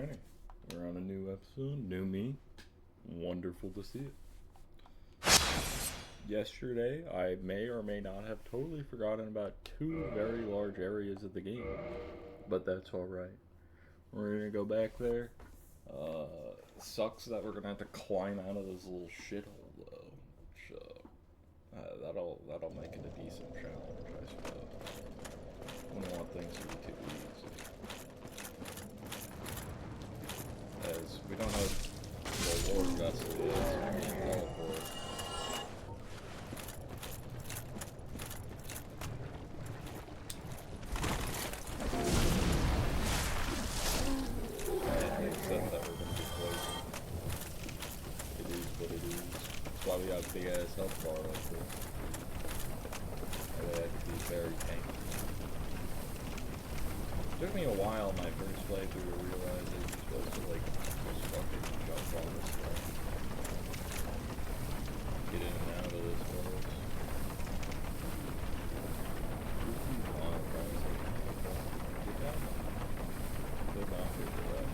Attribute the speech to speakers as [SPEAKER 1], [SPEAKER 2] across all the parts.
[SPEAKER 1] Alrighty, we're on a new episode, new me. Wonderful to see it. Yesterday, I may or may not have totally forgotten about two very large areas of the game, but that's alright. We're gonna go back there. Sucks that we're gonna have to climb out of this little shithole though. Which, that'll make it a decent challenge, I suppose. Wouldn't want things to be too easy. As we don't have the Lord vessel yet, so we can't teleport. Except that we're gonna be poisoned. It is what it is. That's why we got a big ass health bar up there. That way I could be very tanky. It took me a while my first playthrough to realize that you're supposed to like just fucking jump on this stuff. Get in and out of this place. Get down. Click off here for that.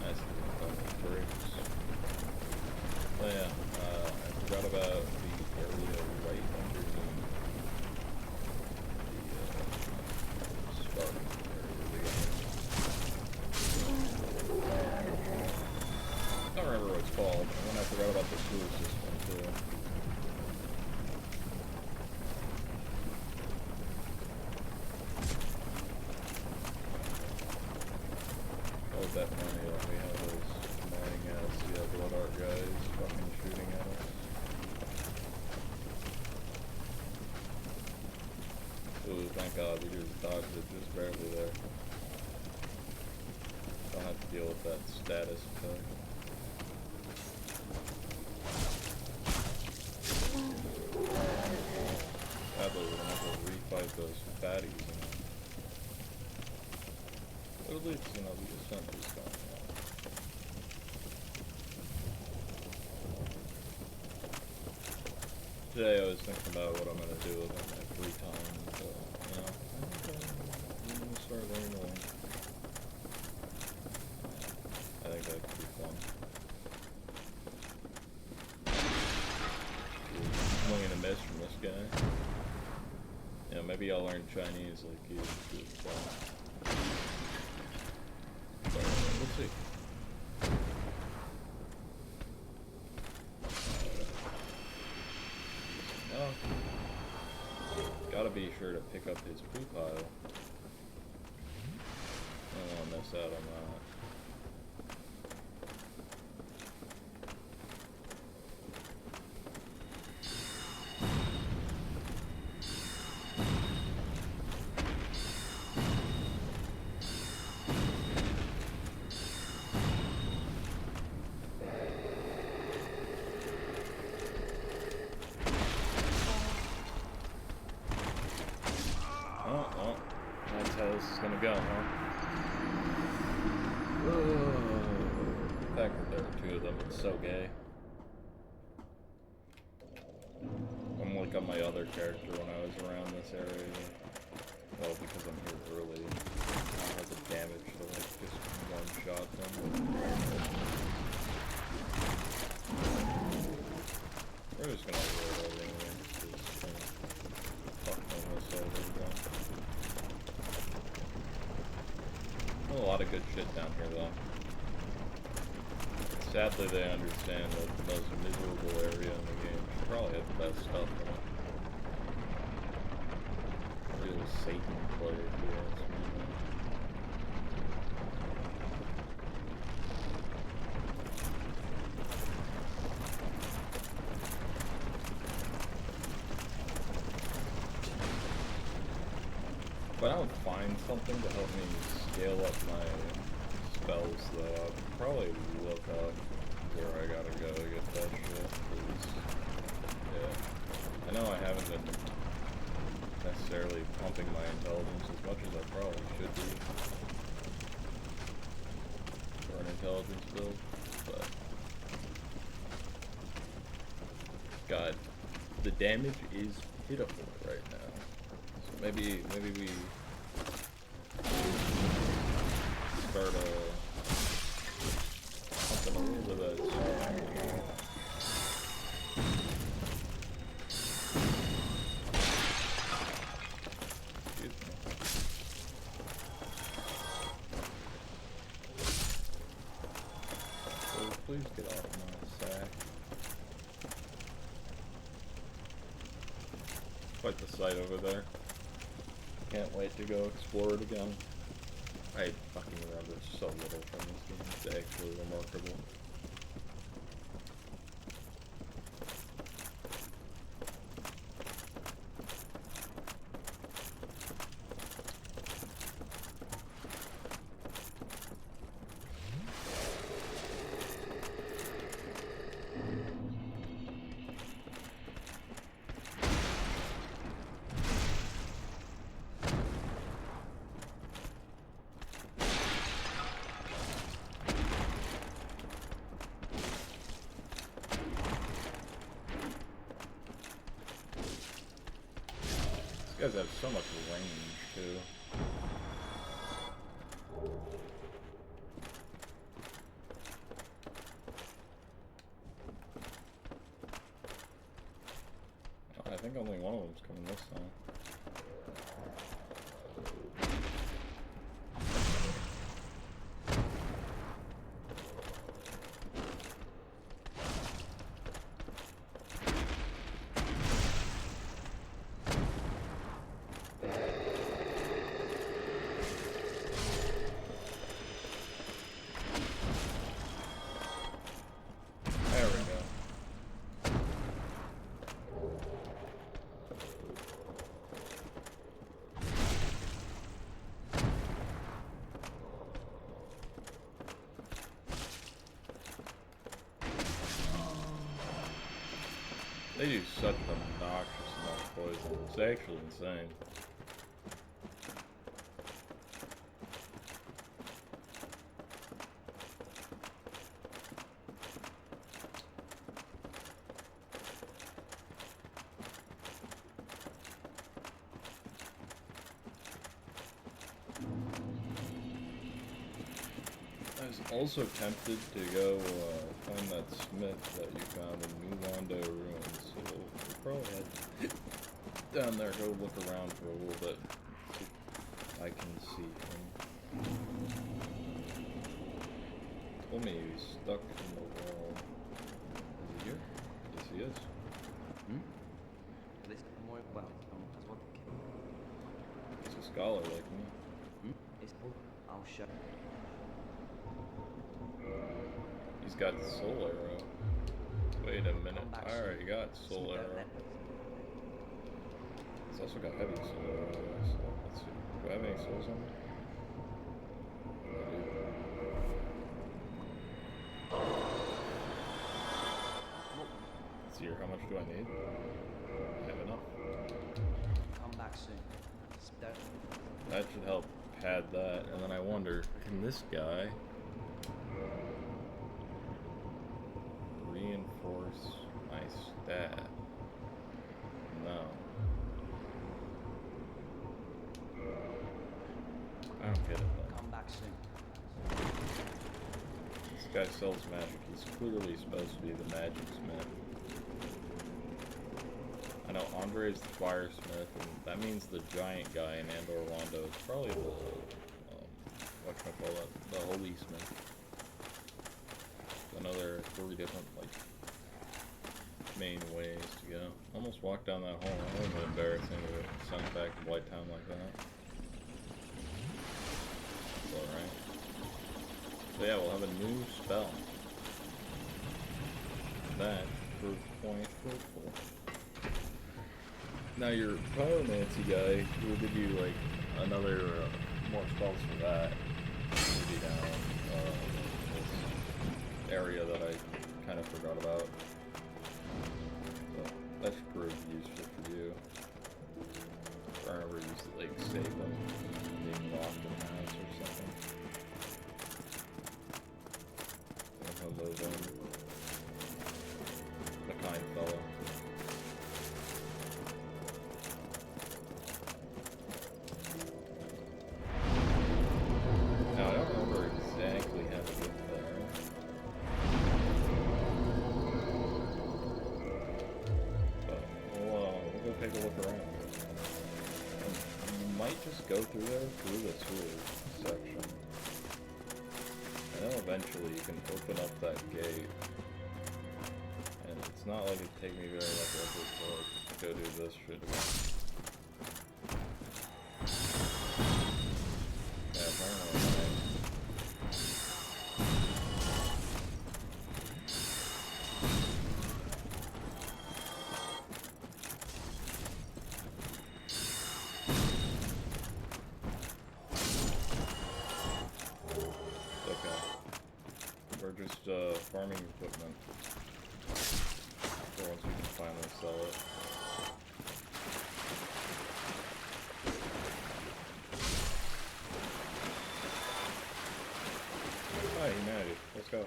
[SPEAKER 1] Nice little fucking bricks. Oh yeah, I forgot about the area right underneath the starting area of the game. I don't remember what it's called, and then I forgot about the sewer system too. Oh, definitely, we have those annoying ass, blood art guys fucking shooting at us. Ooh, thank God, we just dodged it just barely there. Don't have to deal with that status effect. Sadly, we're gonna have to refight those fatties, But at least, the sentry's going on. Today I was thinking about what I'm going to do with my free time, so, I'm going to start learning. I think that could be fun. I'm only going to miss from this guy. Maybe I'll learn Chinese like you. It's fun. But, we'll see. Gotta be sure to pick up his poo pile. I don't want to miss out on that. That's how this is gonna go, huh? The fact that there are two of them, it's so gay. Unlike on my other character when I was around this area. Well, because I'm here early. I have the damage to like just one-shot them. We're just gonna roll over anyway, because fuck them this over. A lot of good shit down here, though. Sadly, they understand that the most miserable area in the game should probably have the best stuff in it. Real Satan player, if you ask me. If I don't find something to help me scale up my spells, though, I'll probably look up where I gotta go to get that shit, cause, yeah. I know I haven't been necessarily pumping my intelligence as much as I probably should be for an intelligence build, but God, the damage is pitiful right now. Maybe we start something a little bit strong. Excuse me. Oh, please get off my sack. Quite the sight over there. Can't wait to go explore it again. I fucking remember so little from this game. It's actually remarkable. You guys have so much range, too. Oh, I think only one of them's coming this time. They use such an obnoxious amount of poison. It's actually insane. I was also tempted to go find that smith that you found in New Londo Ruins, so we'll probably head down there, go look around for a little bit, see if I can see him. Told me he was stuck in the wall. Is he here? Yes, he is. He's a scholar like me.
[SPEAKER 2] I'll show.
[SPEAKER 1] He's got soul arrow. Wait a minute. I already got soul arrow. He's also got heavy soul arrow. So let's see. Do I have any souls on me? I do. Let's see here. How much do I need? I have enough.
[SPEAKER 2] Come back soon.
[SPEAKER 1] That should help pad that. And then I wonder, can this guy reinforce my stat? No. I don't get it though.
[SPEAKER 2] Come back soon.
[SPEAKER 1] This guy sells magic. He's clearly supposed to be the magic smith. I know Andre's the firesmith, and that means the giant guy in Andor Londo is probably the whatchamacallit, the holy smith. I know there are 3 different, like, main ways to go. Almost walked down that hole. That would have been embarrassing to have sunk back to White Town like that. It's alright. So yeah, we'll have a new spell. That proves point fruitful. Now your pyromancy guy will give you, like, another, more spells for that. Maybe down, area that I kind of forgot about. So that should prove useful for you. If I remember used to like save them being locked in the house or something. One of those the kind fellow. take a look around. And you might just go through there through the sewer section. And then eventually you can open up that gate. And it's not like it'd take me very much effort to like, go do this shit again. Yeah, apparently we're just farming equipment for once we can finally sell it. Hi, humanity. Let's go.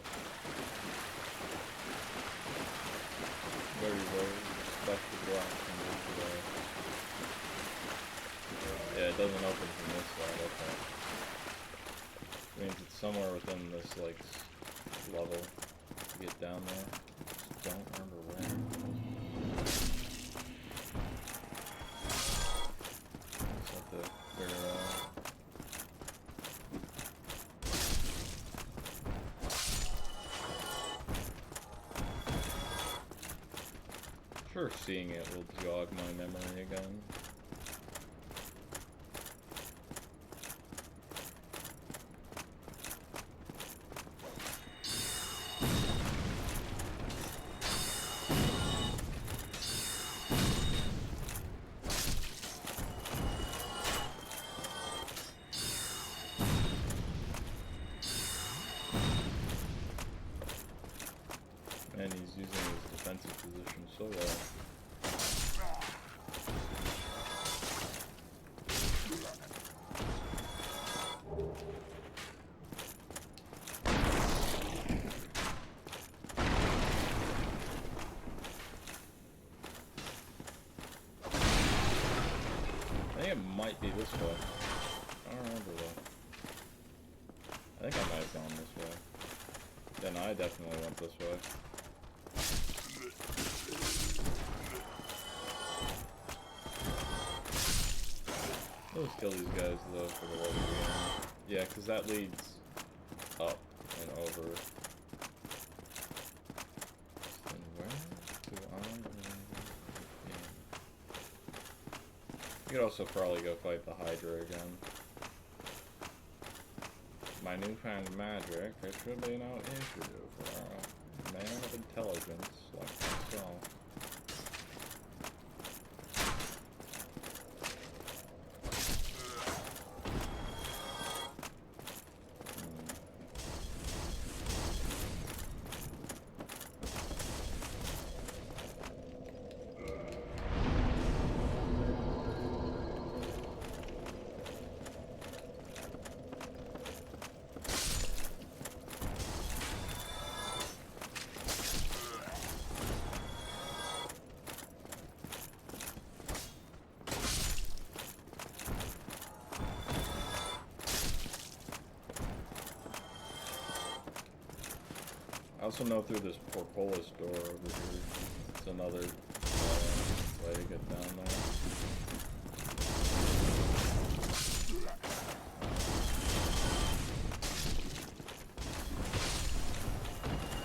[SPEAKER 1] Very, very special block. Yeah, it doesn't open from this side, okay. Means it's somewhere within this, like, level to get down there. Just don't remember where. Just have to figure it out. Sure, seeing it will jog my memory again. And he's using his defensive position so well. I think it might be this way. I don't remember though. I think I might have gone this way. Then I definitely went this way. Let's kill these guys though for the love of the game. Yeah, because that leads up and over. And where do I? Yeah. You could also probably go fight the Hydra again. My newfound magic, it should be no issue for a man of intelligence like myself. I also know through this portcullis door over here, it's another way to get down there.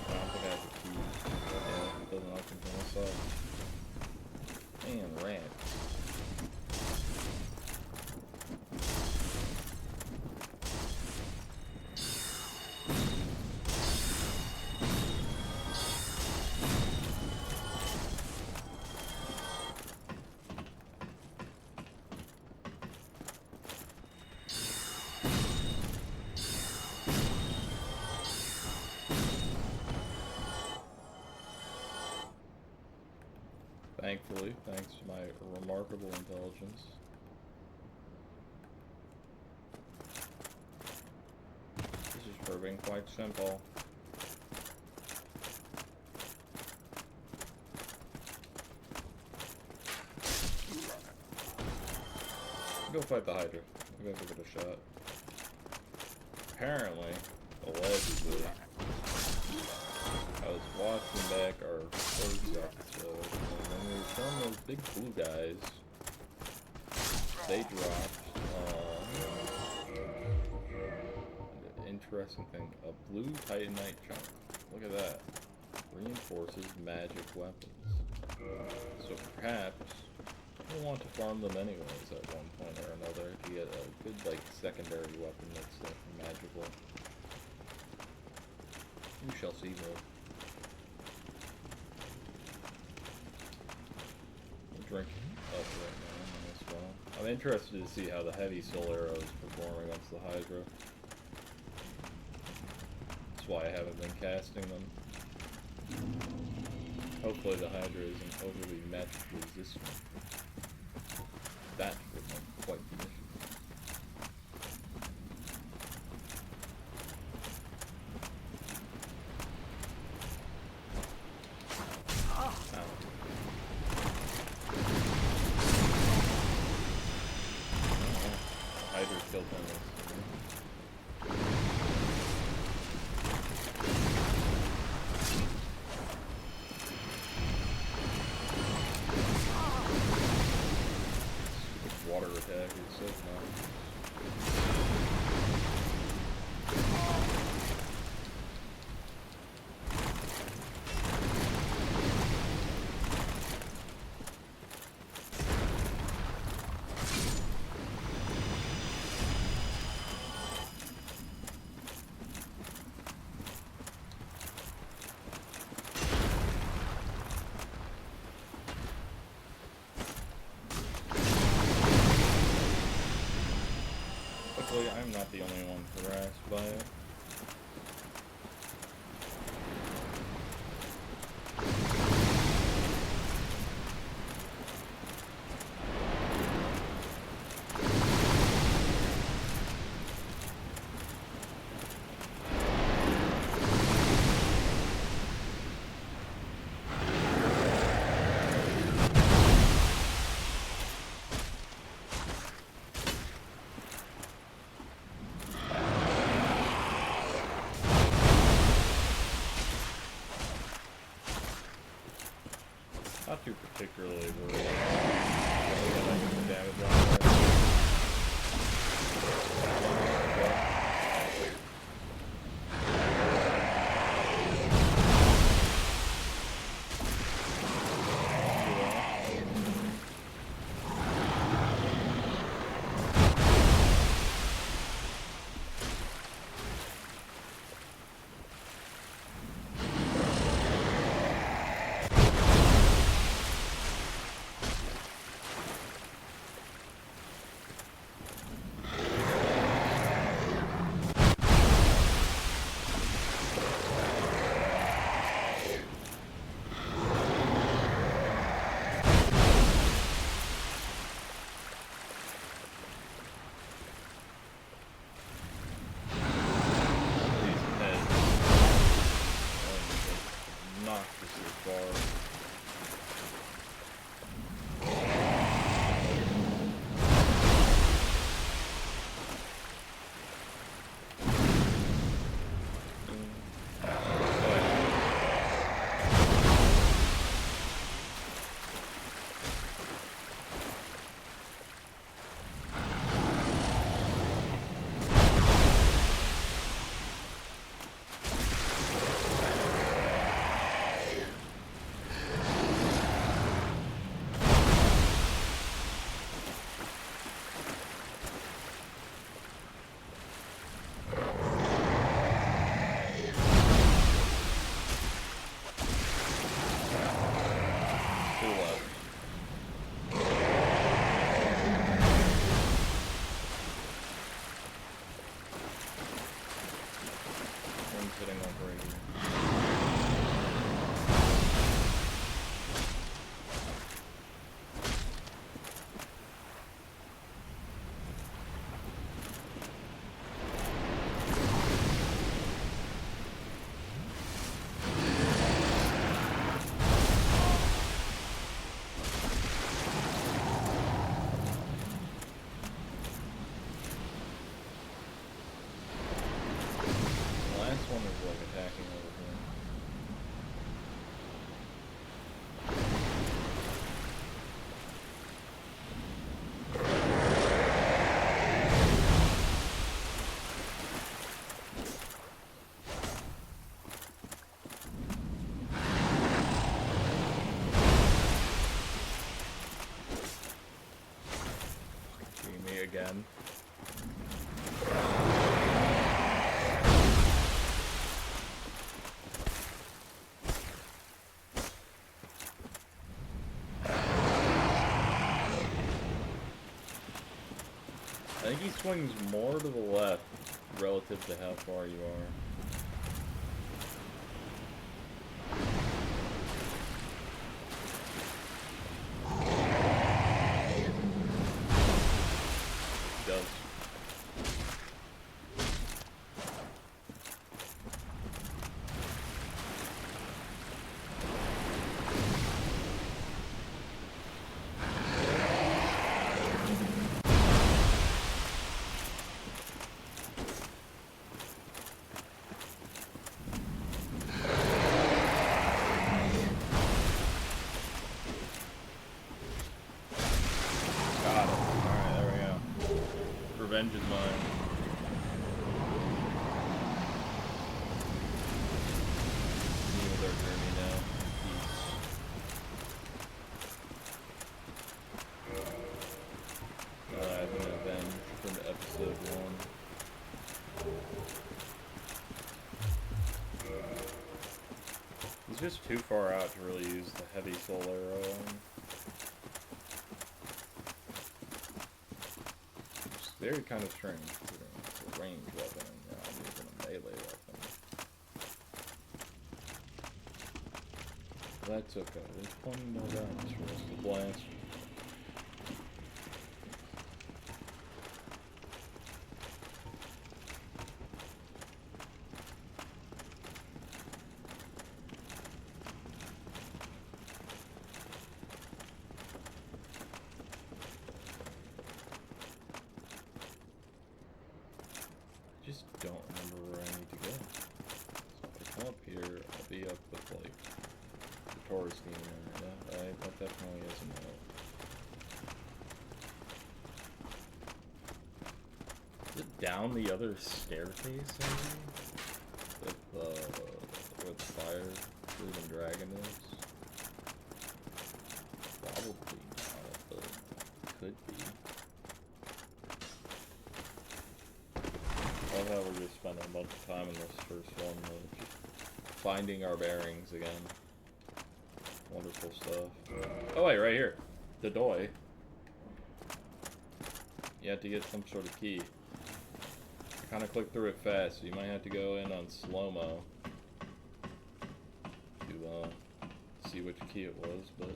[SPEAKER 1] I don't think I have the key. Yeah, it doesn't open from this side. And rats. Thankfully, thanks to my remarkable intelligence. This is proving quite simple. Go fight the Hydra. I'll go give it a shot. Apparently, allegedly, was watching back our first episode, and when we were showing those big blue guys, they dropped an interesting thing, a blue titanite chunk. Look at that. Reinforces magic weapons. So perhaps you'll want to farm them anyways at one point or another to get a good, like, secondary weapon that's magical. We shall see though. We'll drink up right now as well. I'm interested to see how the heavy soul arrows perform against the Hydra. That's why I haven't been casting them. Hopefully the Hydra isn't overly match resistant. That would make quite the mission. Hydra killed him. Water attack is so nice. Luckily, I'm not the only one harassed by it. Not too particularly worried. I get the damage on it. again. I think he swings more to the left relative to how far you are. He does. Revenge is mine. Continue with our journey now. Peace. I've been avenged from episode 1. He's just too far out to really use the heavy soul arrow on. Very kind of strange, it's a ranged weapon, and now I'm using a melee weapon. That's okay, there's plenty more rounds for us to blast. I just don't remember where I need to go. So if I come up here, I'll be up with like the tourist area. Yeah, right, that definitely is a no. Is it down the other staircase maybe? With the fire breathing dragon is? Probably not, but could be. I love how we're just spending a bunch of time in this first one, just finding our bearings again. Wonderful stuff. Oh wait, right here. The doy. You have to get some sort of key. I kind of clicked through it fast, so you might have to go in on slow-mo to see which key it was, but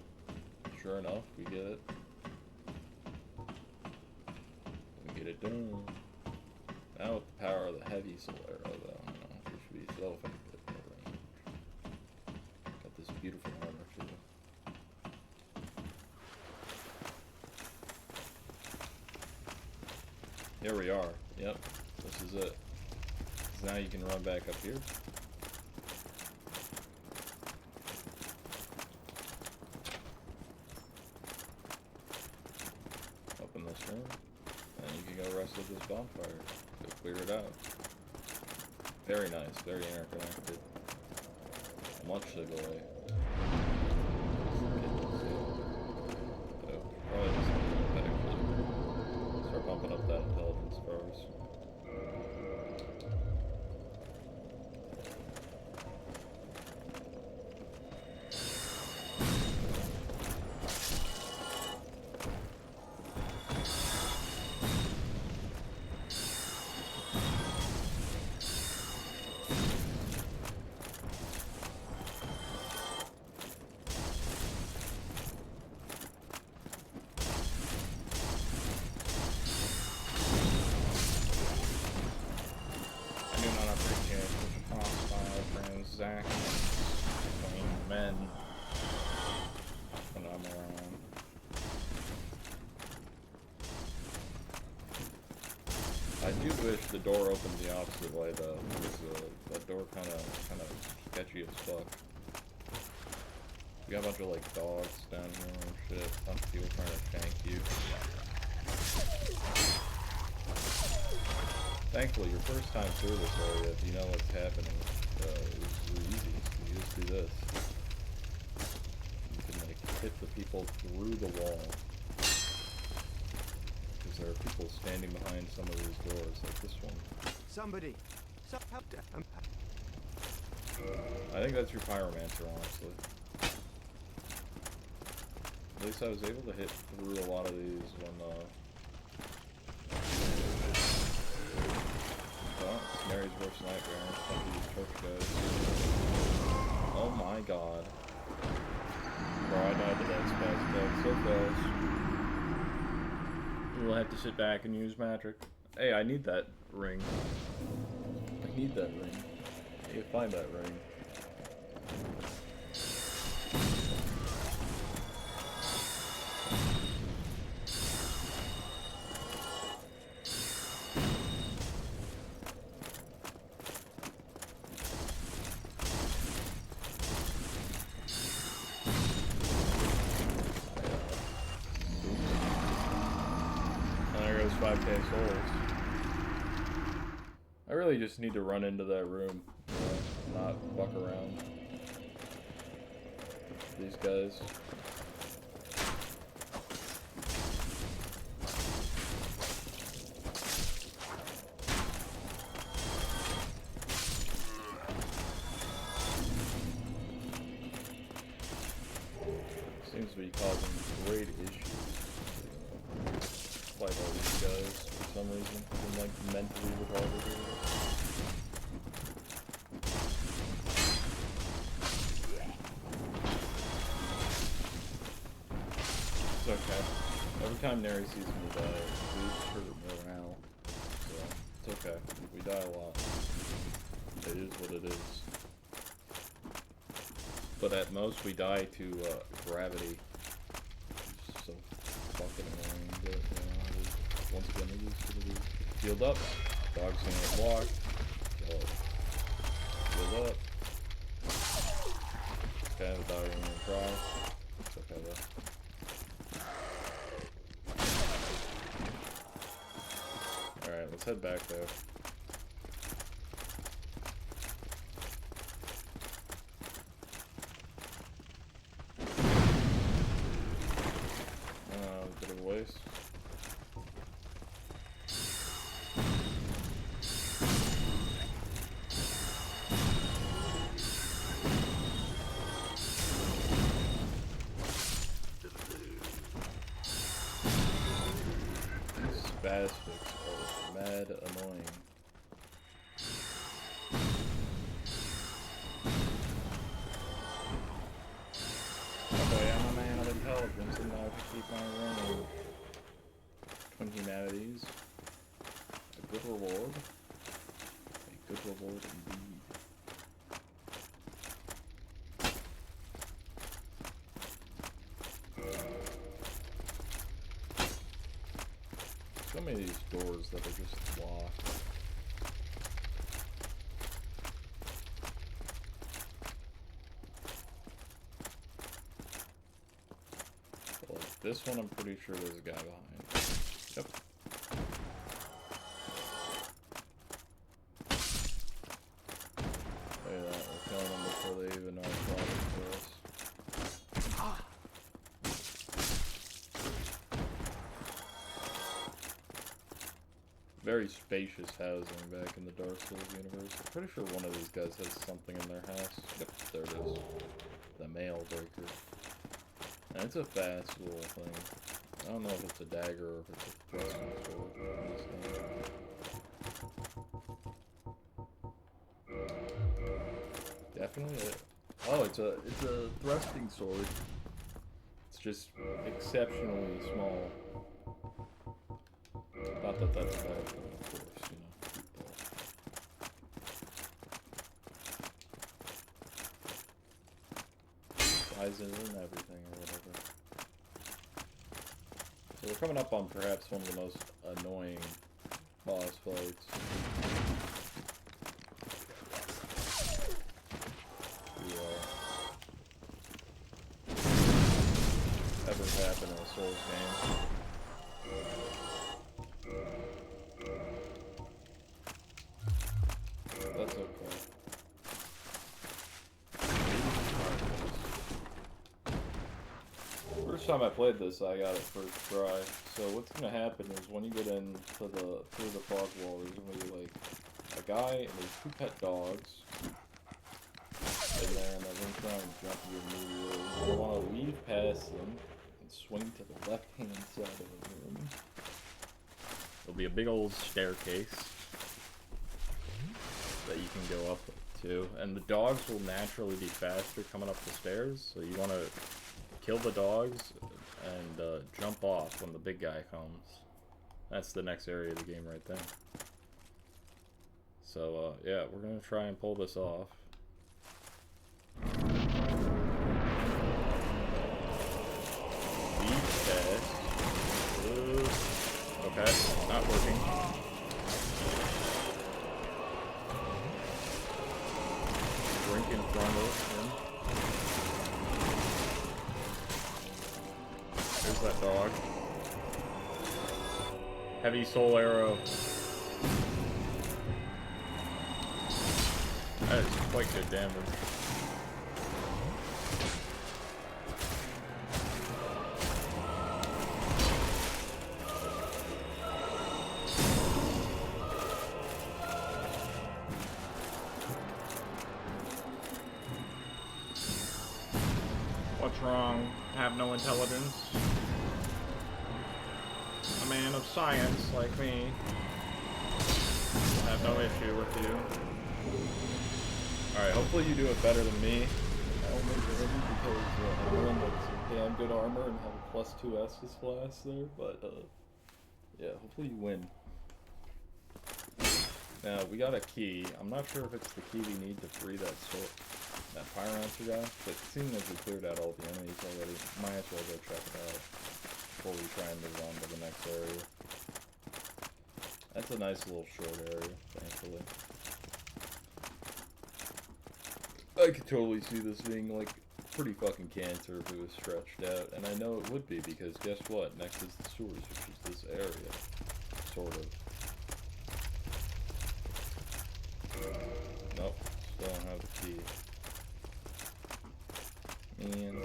[SPEAKER 1] sure enough, we get it. We get it done. Now with the power of the heavy soul arrow, though, we should be so effective in the range. Got this beautiful armor too. Here we are. Yep, this is it. So now you can run back up here. Open this room, and you can go rest at this bonfire. Go clear it out. Very nice, very interconnected. Much the way. Probably just actually start pumping up that intelligence first. Between men when I'm around. I do wish the door opened the opposite way though, because that door kind of sketchy as fuck. We got a bunch of like dogs down here and shit. A bunch of people trying to shank you. Thankfully, your first time through this area, if you know what's happening, it's really easy. You just do this. You can like hit the people through the wall because they're people standing behind some of these doors, like this one.
[SPEAKER 3] Somebody, help!
[SPEAKER 1] I think that's your pyromancer, honestly. At least I was able to hit through a lot of these when, oh, it's Mary's worst nightmare. Fuck these torch guys. Oh my god. Bro, I died to that spaz attack so fast. We'll have to sit back and use magic. Hey, I need that ring. I need that ring. I need to find that ring. There goes 5k souls. I really just need to run into that room, not fuck around. These guys. Seems to be causing great issues. Fight all these guys for some reason. I'm like mentally retarded here. It's okay. Every time Neri sees me die, it boosts her morale. So, it's okay. We die a lot. It is what it is. But at most, we die to gravity. It's so fucking annoying. But, once again, it is what it is. Healed up. Dog's gonna walk. Healed up. Okay, the dog ain't gonna cry. It's okay though. Alright, let's head back there. Bit of a waste. These spastics are mad annoying. Okay, I'm a man of intelligence and I have to keep my running. Twin humanities. A good reward. A good reward indeed. So many of these doors that are just locked. Well, this one I'm pretty sure there's a guy behind. Yep. Look at that, we're killing them before they even know it's problem for us. Very spacious housing back in the Dark Souls universe. I'm pretty sure one of these guys has something in their house. Yep, there it is. The mail breaker. And it's a fast little thing. I don't know if it's a dagger or if it's a thrusting sword. Definitely oh, it's a thrusting sword. It's just exceptionally small. Not that that's a bad thing, of course, you know. Sizes and everything or whatever. So we're coming up on perhaps one of the most annoying boss fights. Ever happen in a Souls game. That's okay. We're First time I played this, I got it first try. So what's gonna happen is when you get into through the fog wall, there's gonna be like a guy and there's 2 pet dogs in there, and they're gonna try and jump you immediately. You're gonna want to weave past them and swing to the left-hand side of the room. There'll be a big old staircase that you can go up to, and the dogs will naturally be faster coming up the stairs, so you want to kill the dogs and jump off when the big guy comes. That's the next area of the game right there. So yeah, we're gonna try and pull this off. Beat test. Okay, not working. Drink in front of him. There's that dog. Heavy soul arrow. That is quite good damage. What's wrong? Have no intelligence? A man of science like me will have no issue with you. Alright, hopefully you do it better than me. I only really because I'm wearing like some damn good armor and have a +2 Estus class there, but yeah, hopefully you win. Now, we got a key. I'm not sure if it's the key we need to free that Pyromancer guy, but seeing as we cleared out all the enemies already, might as well go check it out before we try and move on to the next area. That's a nice little short area, thankfully. I could totally see this being like pretty fucking cancer if it was stretched out, and I know it would be because guess what? Next is the sewers, which is this area, sort of. Nope, still don't have the key. And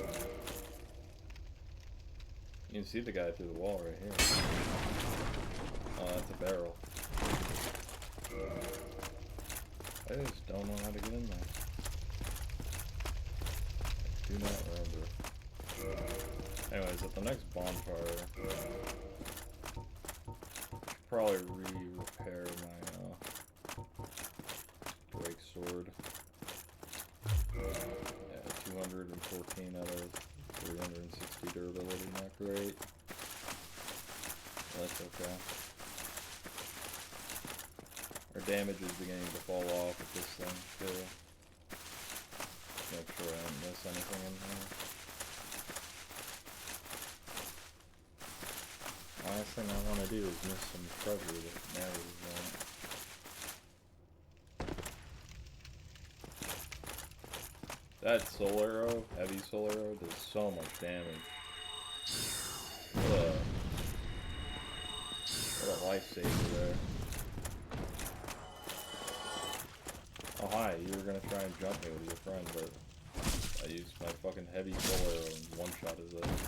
[SPEAKER 1] you can see the guy through the wall right here. Oh, that's a barrel. I just don't know how to get in there. I do not remember. Anyways, at the next bonfire, should probably repair my break sword. Yeah, 214 out of 360 durability, not great. That's okay. Our damage is beginning to fall off with this thing, too. Make sure I don't miss anything in here. Last thing I want to do is miss some treasure that matters. That soul arrow, heavy soul arrow, does so much damage. What a lifesaver there. Oh hi, you were gonna try and jump me with your friend, but I used my fucking heavy soul arrow and one-shot his ass.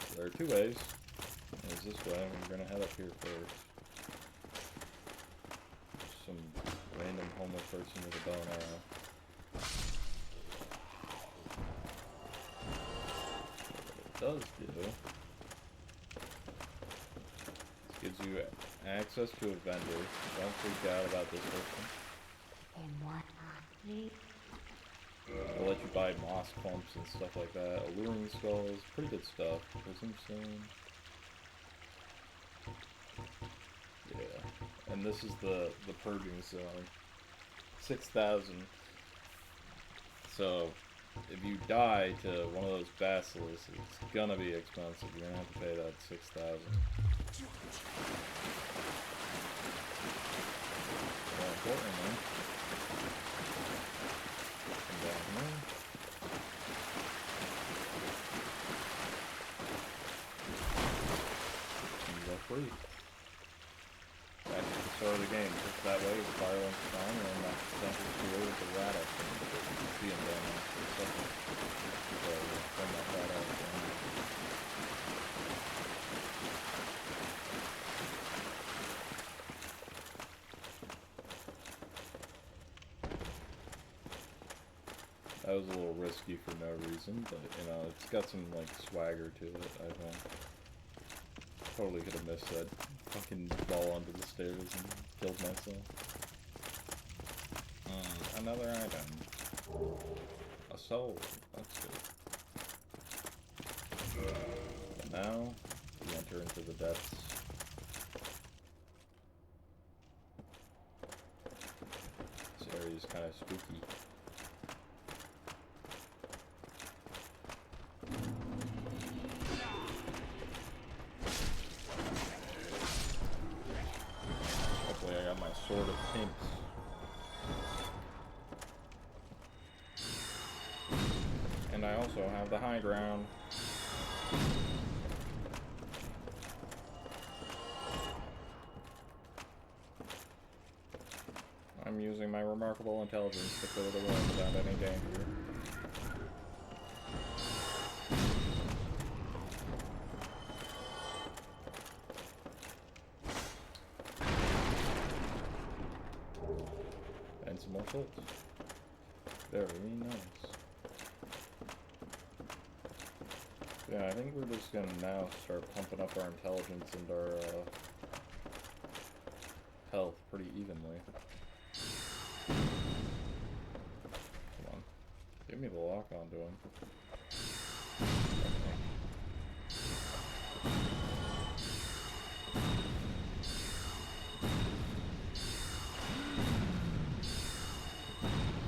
[SPEAKER 1] So there are 2 ways. There's this way, and we're gonna head up here first. Some random homeless person with a bow and arrow. What it does do, it gives you access to a vendor. Don't freak out about this person. They'll let you buy moss clumps and stuff like that. Alluring skulls, pretty good stuff. Prism stone. Yeah. And this is the purging zone. 6,000. So if you die to one of those basilisks, it's gonna be expensive. You're gonna have to pay that 6,000. More importantly, come down here. And you go free. Back to the start of the game. That way, the fire link's down, and I'm not potentially deal with the rat up and see him down there for a second. So, turn that rat out again. That was a little risky for no reason, but, you know, it's got some, like, swagger to it, I think. Totally could have missed that fucking ball onto the stairs and killed myself. Another item. A soul. That's good. But now, we enter into the depths. This area is kind of spooky. Hopefully I got my sword of pinks. And I also have the high ground. I'm using my remarkable intelligence to clear the room without any danger. And some more souls. Very nice. Yeah, I think we're just gonna now start pumping up our intelligence and our health pretty evenly. Come on. Give me the lock onto him.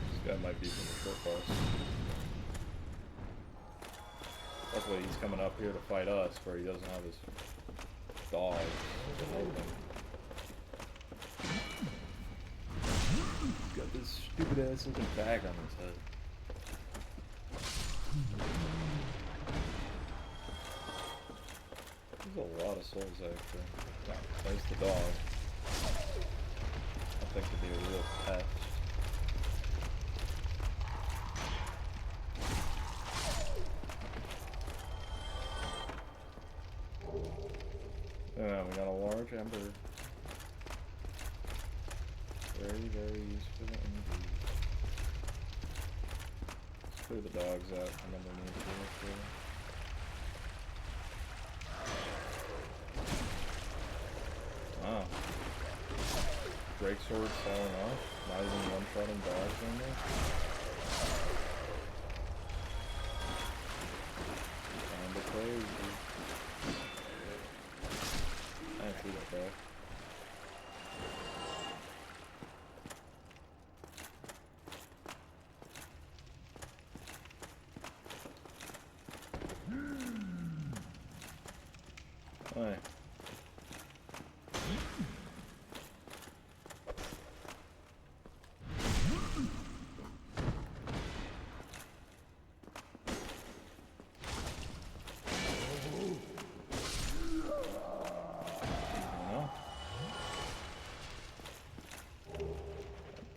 [SPEAKER 1] This guy might be from the short bus. Luckily he's coming up here to fight us where he doesn't have his dogs to help him. He's got this stupid ass looking bag on his head. There's a lot of souls actually. There's the dog. I think could be a real pet. Yeah, we got a large ember. Very, very useful indeed. Let's clear the dogs out from underneath here. Wow. Drake sword falling off. Not even one-shotting dogs anymore. Kinda crazy. I didn't see that back. Hi.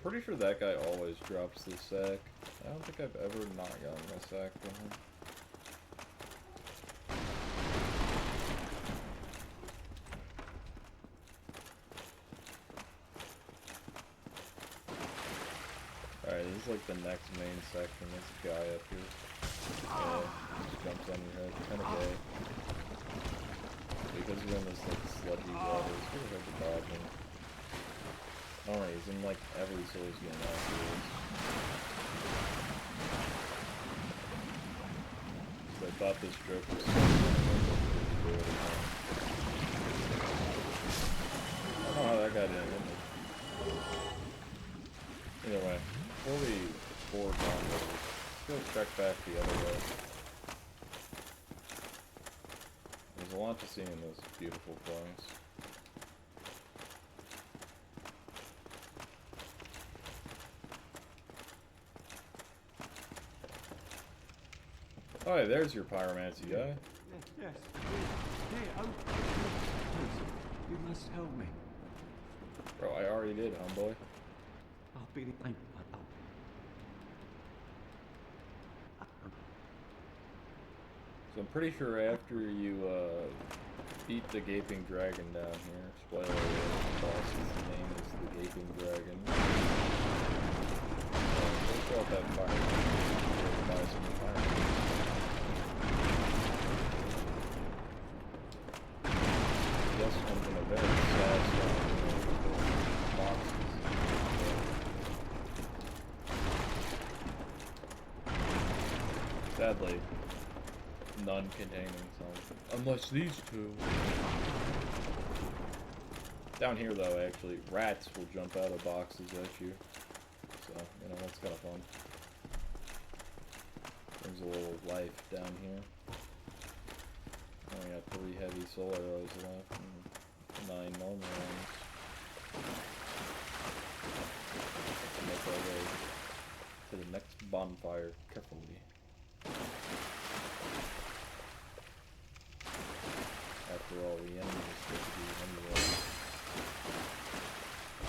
[SPEAKER 1] Pretty sure that guy always drops the sack. I don't think I've ever not gotten my sack from him. Alright, this is like the next main section. This guy up here. Yeah, just jumps on your head. Kind of gay. Because you're in this like sludgy water, it's really hard to dodge him. Alright, he's in like every Souls game afterwards. So I thought this joke was so good. I don't know how that guy didn't hit me. Either way, before we forge onward, let's go check back the other way. There's a lot to see in this beautiful place. Oh, hey, there's your pyromancy guy.
[SPEAKER 3] Yes. Here, oh, please, you must help me.
[SPEAKER 1] Bro, I already did, homeboy.
[SPEAKER 2] pilih
[SPEAKER 1] So I'm pretty sure after you beat the gaping dragon down here, spoiler alert, the boss's name is the gaping dragon. Go throw out that fire. Buy some fire. Just comes in a very satisfying boxes. Sadly, none containing some. Unless these two. Down here, though, actually, rats will jump out of boxes at you. So, you know, that's kind of fun. Brings a little life down here. Only got 3 heavy soul arrows left and 9 normal ones. Let's make our way to the next bonfire carefully. After all, the enemies get to be anyway.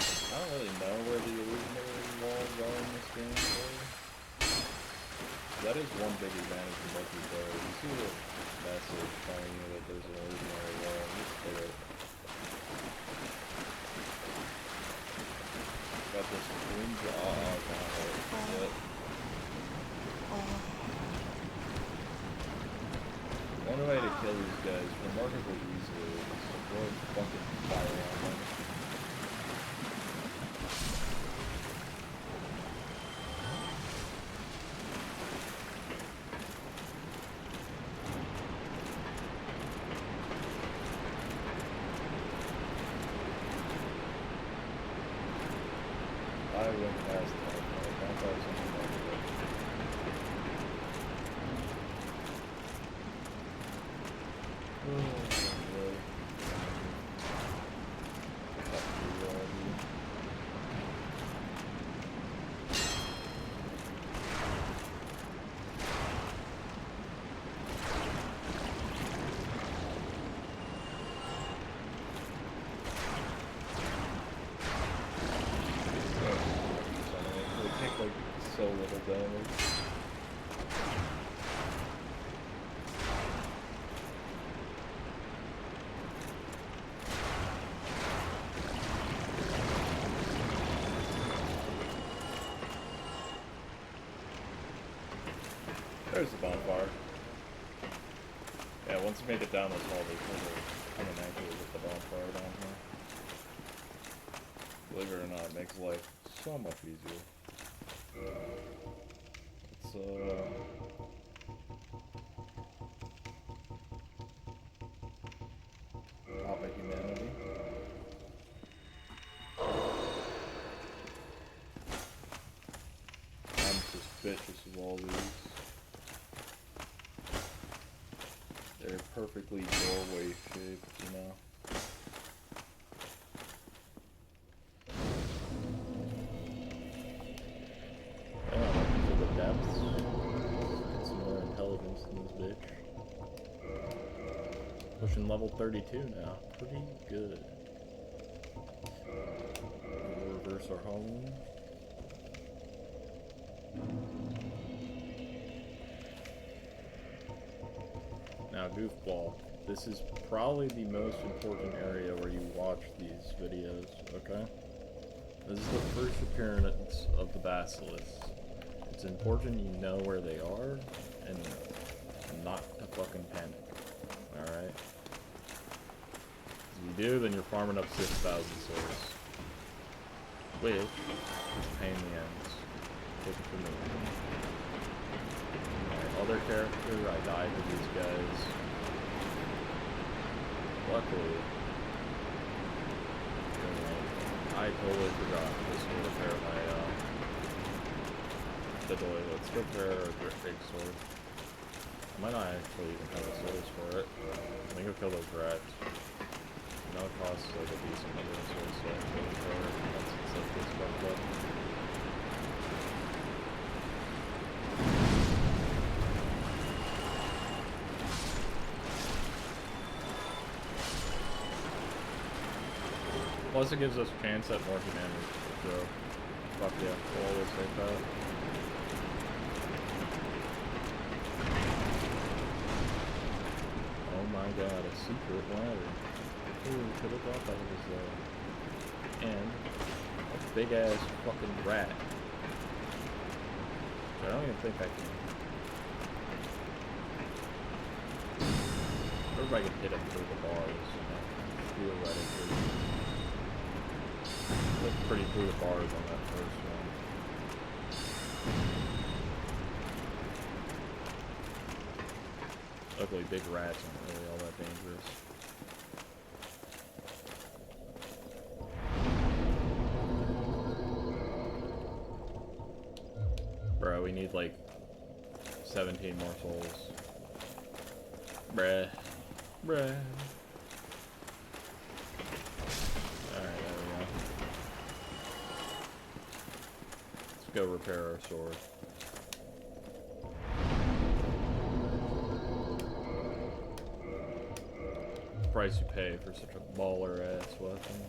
[SPEAKER 1] I don't really know where the illusionary walls are in this game, really. That is one big advantage of multiplayer. You see the message telling you that there's an illusionary wall, and just clear it. Got this green jaw. One way to kill these guys remarkably easily is to throw fucking fire on them. I went past that. I thought that was something like that. Oh, boy. They take like so little damage. There's the bonfire. Yeah, once you make it down this hall, they come and actually get the bonfire down here. Believe it or not, it makes life so much easier. It's top of humanity. I'm suspicious of all these. They're perfectly doorway shaped, you know. To the depths. Get some more intelligence in this bitch. Pushing level 32 now. Pretty good. We'll reverse our home. Now, goofball, this is probably the most important area where you watch these videos, okay? This is the first appearance of the basilisk. It's important you know where they are, and not to fucking panic, alright? If you do, then you're farming up 6,000 souls. Which is a pain in the ass. Take it from me. Other character, I died to these guys. Luckily, I totally forgot this would repair my fiddle. Let's go repair a big sword. I might not actually even have the souls for it. Let me go kill those rats. Now it costs like a decent number of souls to actually repair it. That's like this fucked up. Plus it gives us a chance at more humanity, so fuck yeah, we'll always take that. Oh my god, a secret ladder. Ooh, could have thought that was there. And a big ass fucking rat. I don't even think I can. Everybody can hit him through the bars, theoretically. Looked pretty through the bars on that first one. Luckily, big rats aren't really all that dangerous. Bro, we need like 17 more souls. Bruh. Bruh. Alright, there we go. Let's go repair our sword. The price you pay for such a baller ass weapon.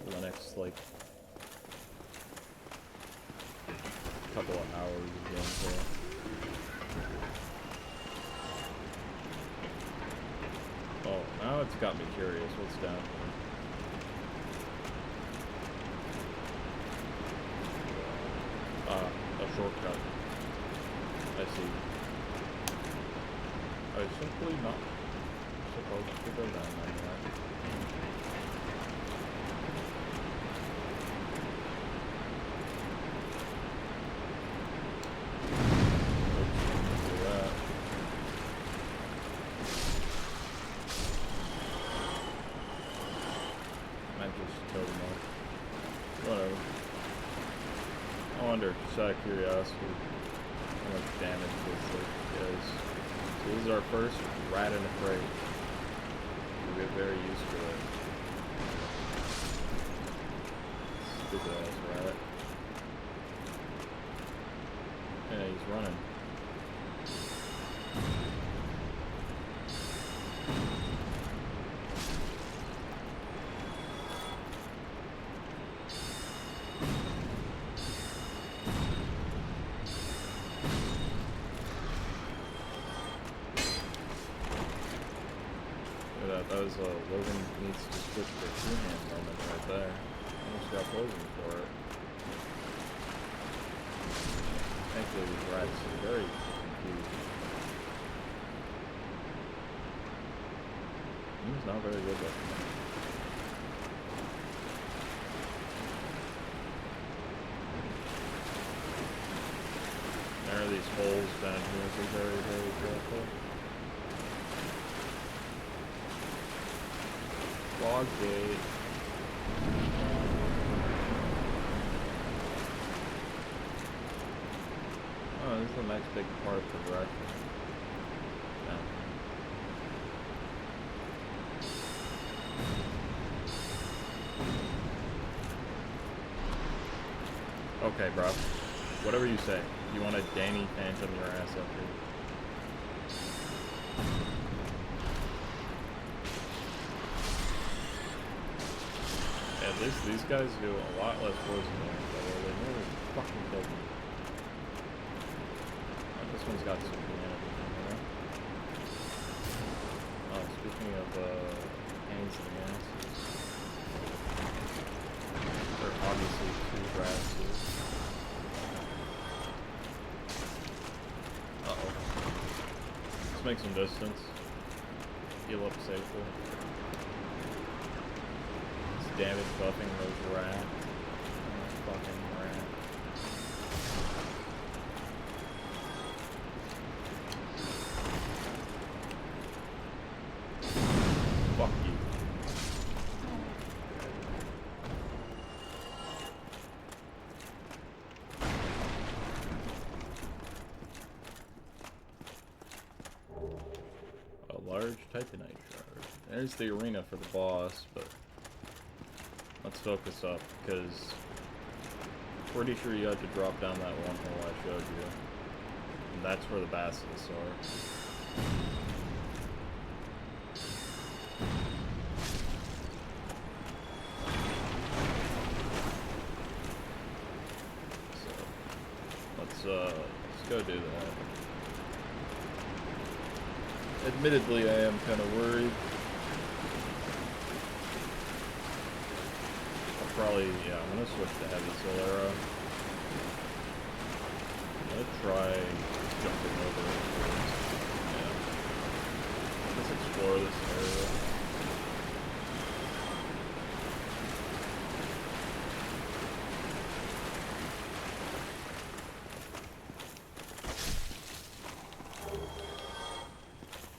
[SPEAKER 1] For the next, like, couple of hours of gameplay. Oh, now it's got me curious. What's down here? A shortcut. I see. I was simply not supposed to go down there yet. Just out of curiosity, how much damage this thing does. So this is our first rat in a crate. We'll get very used to it. Stupid ass rat. Yeah, he's running. That was Logan needs to switch to a two-hand moment right there. Almost got poisoned for it. Thankfully these rats are very confused. He's not very good looking. There are these holes down here, so very, very careful. Log gate. Oh, this is the next big part of progression. Yeah. Okay, bro. Whatever you say. You want a Danny Phantom your ass up here. These guys do a lot less poison damage, although they nearly fucking killed me. Oh, this one's got some humanity in there. Oh, speaking of pains in the asses. There are obviously two rats here. Uh-oh. Let's make some distance. Heal up safely. Damage buffing those rats. Oh, fucking rat. Fuck you. A large titanite shard. There's the arena for the boss, but let's focus up, because pretty sure you had to drop down that one hole I showed you. And that's where the basilisks are. do that. Admittedly, I am kind of worried. I'll probably, yeah, I'm gonna switch to heavy Solera. I'm gonna try jumping over it first. Yeah. Let's explore this area.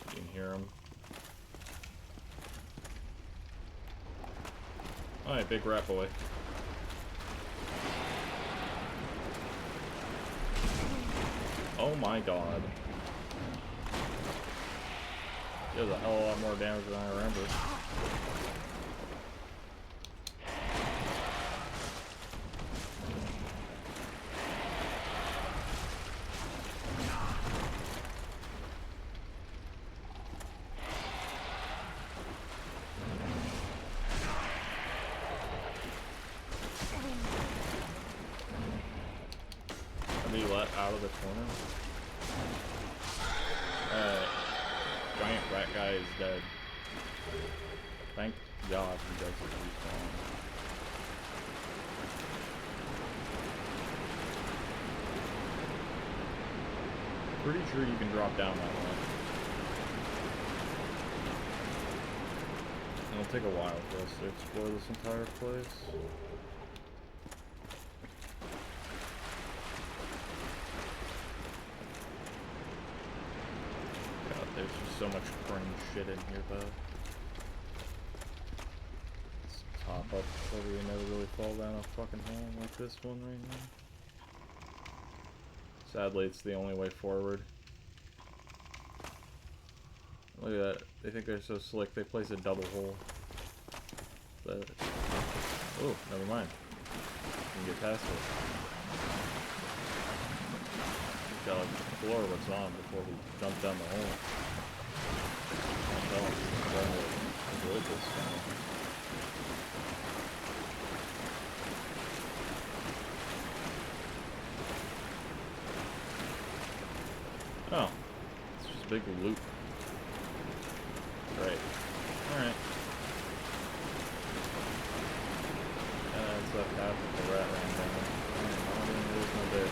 [SPEAKER 1] You can hear him. Alright, big rat boy. Oh my god. He does a hell of a lot more damage than I remember. Be let out of the corner. Giant rat guy is dead. Thank God he doesn't respawn. Pretty sure you can drop down that way. It'll take a while for us to explore this entire place. There's just so much cringe shit in here, though. Let's top up so we never really fall down a fucking hole like this one right now. Sadly, it's the only way forward. Look at that. They think they're so slick, they place a double hole. But... oh, never mind. You can get past it. Just gotta explore what's on before we jump down the hole. Avoid this now. Oh, it's just a big loop. Great. Alright. That's what happened. The rat ran down. There's no there.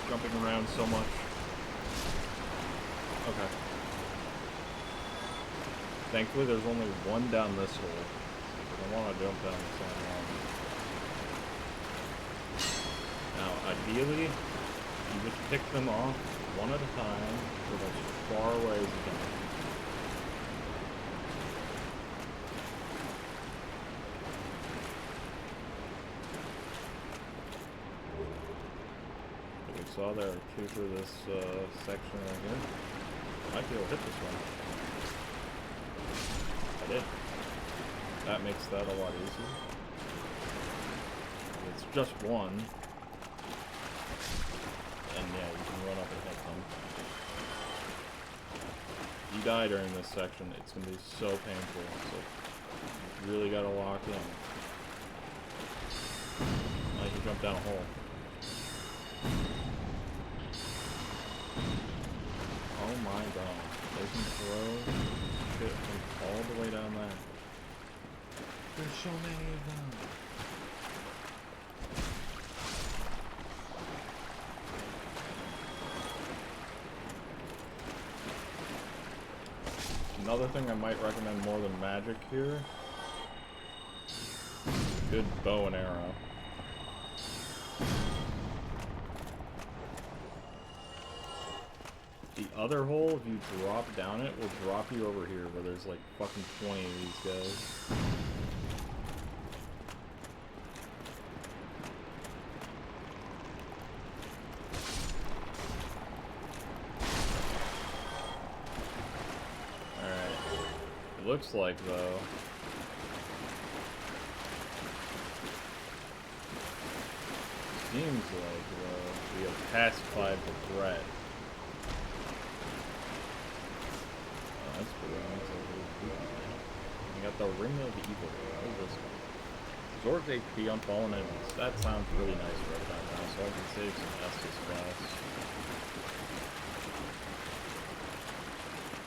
[SPEAKER 1] Jumping around so much. Okay. Thankfully, there's only one down this hole. I don't want to jump down the same one. Now, ideally, you just pick them off one at a time from as far away as you can. Saw there are two through this section right here. Might be able to hit this one. I did. That makes that a lot easier. It's just one. And yeah, you can run up and hit them. If you die during this section, it's going to be so painful. So you really got to lock in. Now you can jump down a hole. Oh my god, they can throw shit from all the way down there. There's so many of them. Another thing I might recommend more than magic here, good bow and arrow. The other hole, if you drop down it, will drop you over here where there's like fucking 20 of these guys. Alright. It looks like, though, seems like we have pacified the threat. Oh, that's pretty nice. We got the Ring of Evil. What is this one? Absorb HP on fallen enemies. That sounds really nice right about now, so I can save some Estus class.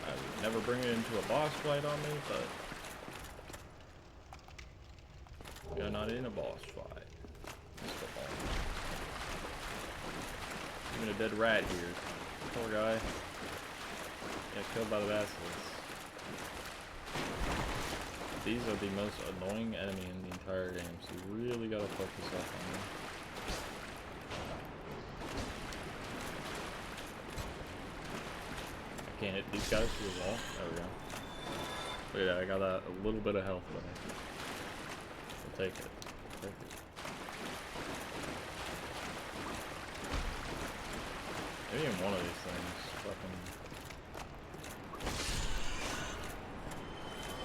[SPEAKER 1] I would never bring it into a boss fight on me, but we are not in a boss fight. Even a dead rat here. Poor guy. Got killed by the basilisk. These are the most annoying enemy in the entire game, so you really gotta focus up on them. I can't hit these guys through the wall. There we go. But yeah, I got a little bit of health left. I'll take it. Take it. Maybe in one of these things, fucking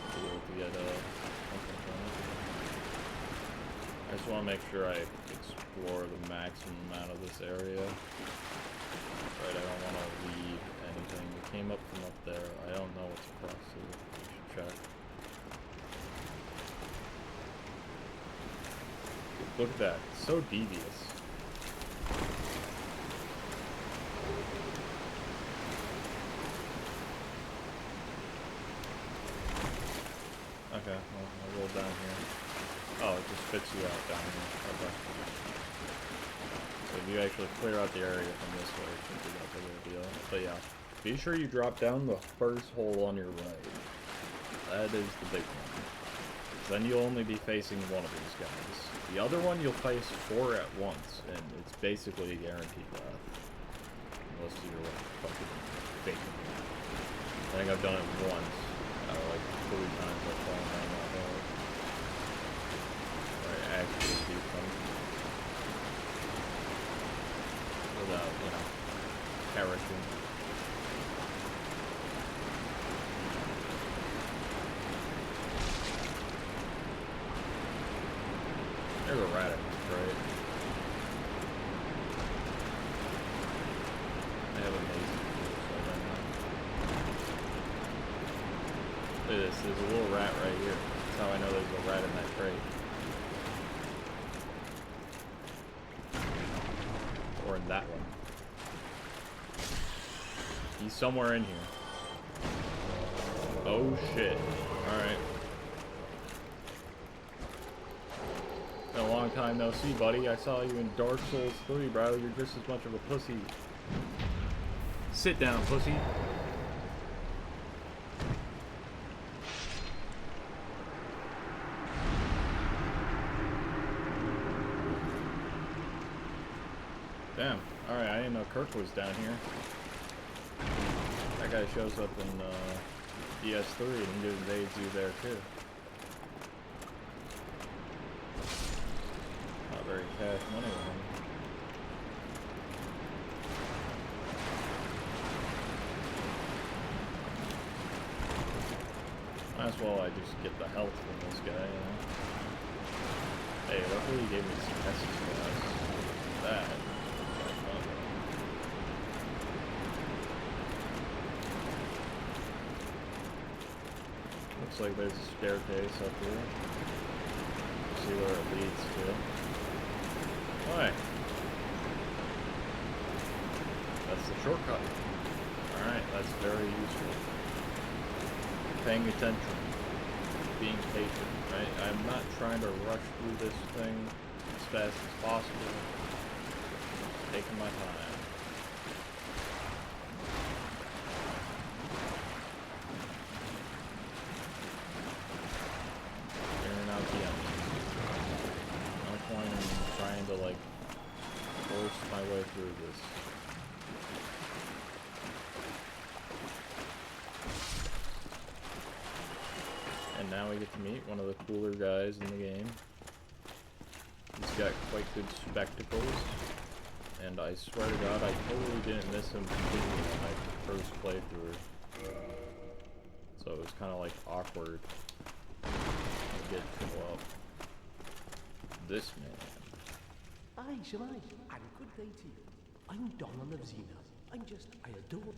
[SPEAKER 1] be able to get something from it. I just want to make sure I explore the maximum amount of this area. Right, I don't want to leave anything. We came up from up there. I don't know what's across here. We should check. Look at that. It's so devious. Okay, well, I'll roll down here. Oh, it just spits you out down here. Okay. So if you actually clear out the area from this way, it shouldn't be that big of a deal. But yeah, be sure you drop down the first hole on your right. That is the big one. Then you'll only be facing one of these guys. The other one you'll face 4 at once, and it's basically a guaranteed death. Unless you're like fucking faking it. I think I've done it once. Like 3 times I've fallen down that hole. Where I actually do something. Without, you know, perishing. There's a rat at this, right? They have amazing tools right now. Look at this, there's a little rat right here. That's how I know there's a rat in that crate. Or in that one. He's somewhere in here. Oh shit. Alright. Been a long time no see, buddy. I saw you in Dark Souls 3, bro. You're just as much of a pussy. Sit down, pussy. Damn. Alright, I didn't know Kirk was down here. That guy shows up in DS3 and he invades you there too. Not very cash money with him. Might as well I just get the health from this guy, you know? Hey, luckily he gave me some message for that. Looks like there's a staircase up here. See where it leads to. Why? That's the shortcut. Alright, that's very useful. Paying attention. Being patient, right? I'm not trying to rush through this thing as fast as possible. Just taking my time. My way through this. And now we get to meet one of the cooler guys in the game. He's got quite good spectacles, and I swear to God, I totally didn't miss him completely in my first playthrough. So it was kind of like awkward to get to go up. This man.
[SPEAKER 4] I
[SPEAKER 2] Shemai, and good day to you. I'm Donald of Xena. I adore...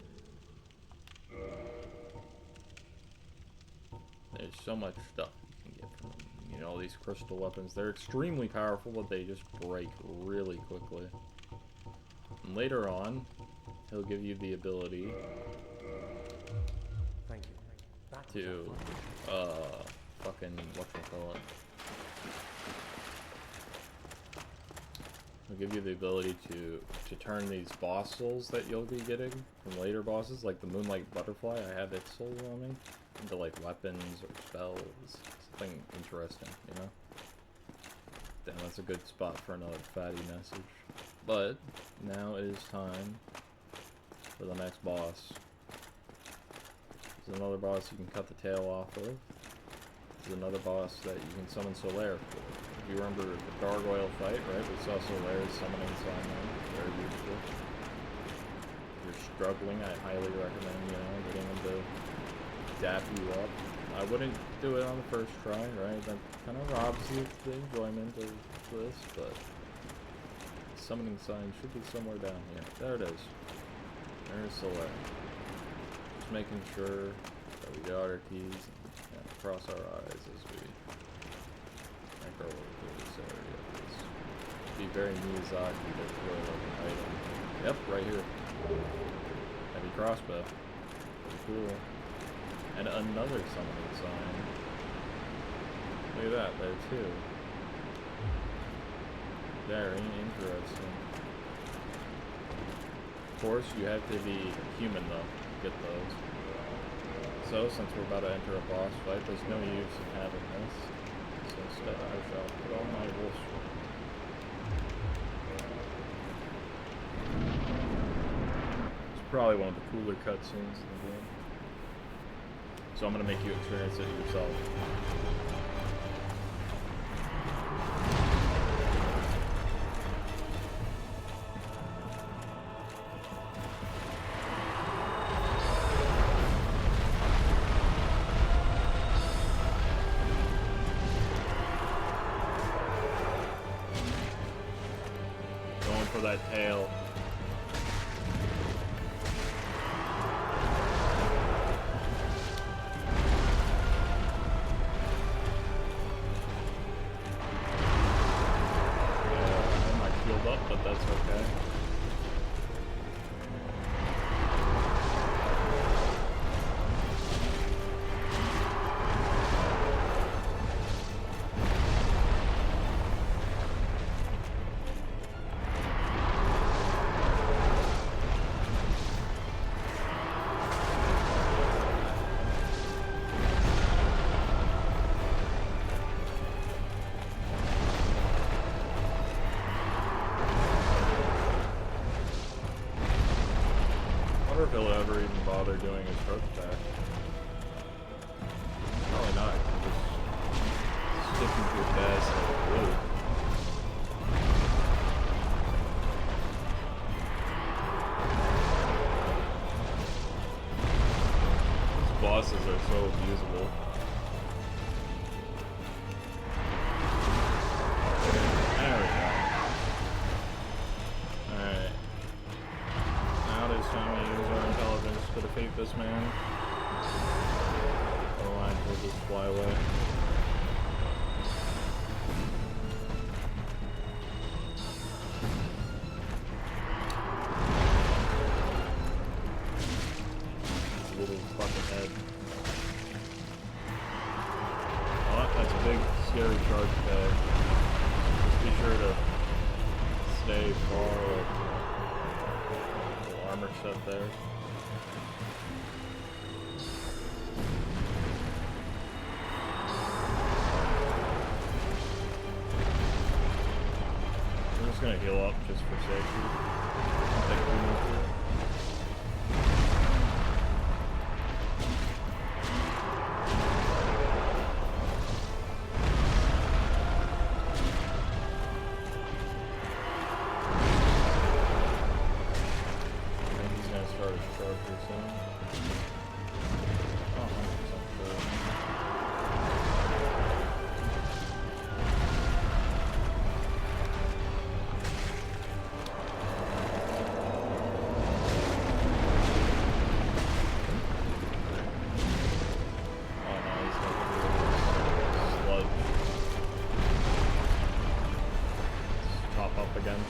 [SPEAKER 1] There's so much stuff you can get from them. You know, all these crystal weapons. They're extremely powerful, but they just break really quickly. And later on, he'll give you the ability
[SPEAKER 2] Thank you.
[SPEAKER 1] to, fucking, whatchamacallit. He'll give you the ability to turn these boss souls that you'll be getting from later bosses, like the Moonlight Butterfly, I have its soul on me, into like weapons or spells, something interesting, you know? Damn, that's a good spot for another fatty message. But, now it is time for the next boss. There's another boss you can cut the tail off of. There's another boss that you can summon Solaire for. If you remember the Gargoyle fight, right? We saw Solaire's summoning Simon. Very useful. If you're struggling, I highly recommend, you know, getting him to dap you up. I wouldn't do it on the first try, right? That kind of robs you of the enjoyment of this, but summoning sign should be somewhere down here. There it is. There's Solaire. Just making sure that we got our keys and cross our eyes as we make our way through this area. Be very Miyazaki to throw like an item. Yep, right here. Heavy crossbow. Pretty cool. And another summoning sign. Look at that, there too. Very interesting. Of course, you have to be human though to get those. So, since we're about to enter a boss fight, there's no use in having this. So instead, I shall put on my wolf sword. It's probably one of the cooler cutscenes in the game. So I'm gonna make you experience it yourself. Going for that tail. But that's okay. I wonder if he'll ever even bother doing his stroke attack. Probably not. He'll just stick him to his desk like glue. These bosses are so abusable. There we go. Alright. Now it is time to use our intelligence to defeat this man. Otherwise we'll just fly away. His little fucking head. Oh, that's a big scary charge tag. Just be sure to stay far away. Armor set there. I'm just gonna heal up just for safety. Take 2 minutes. Start his charger soon. Oh, 100% sure. again.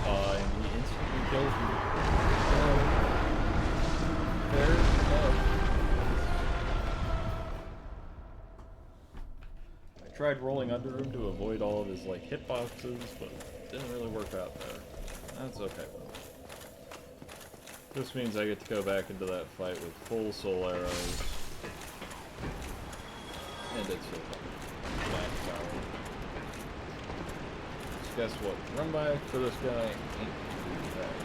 [SPEAKER 1] And he instantly kills me. Fair enough. I tried rolling under him to avoid all of his like hitboxes, but it didn't really work out there. That's okay. This means I get to go back into that fight with full soul arrows. And it's back power. Just guess what? Run by for this guy ain't bad.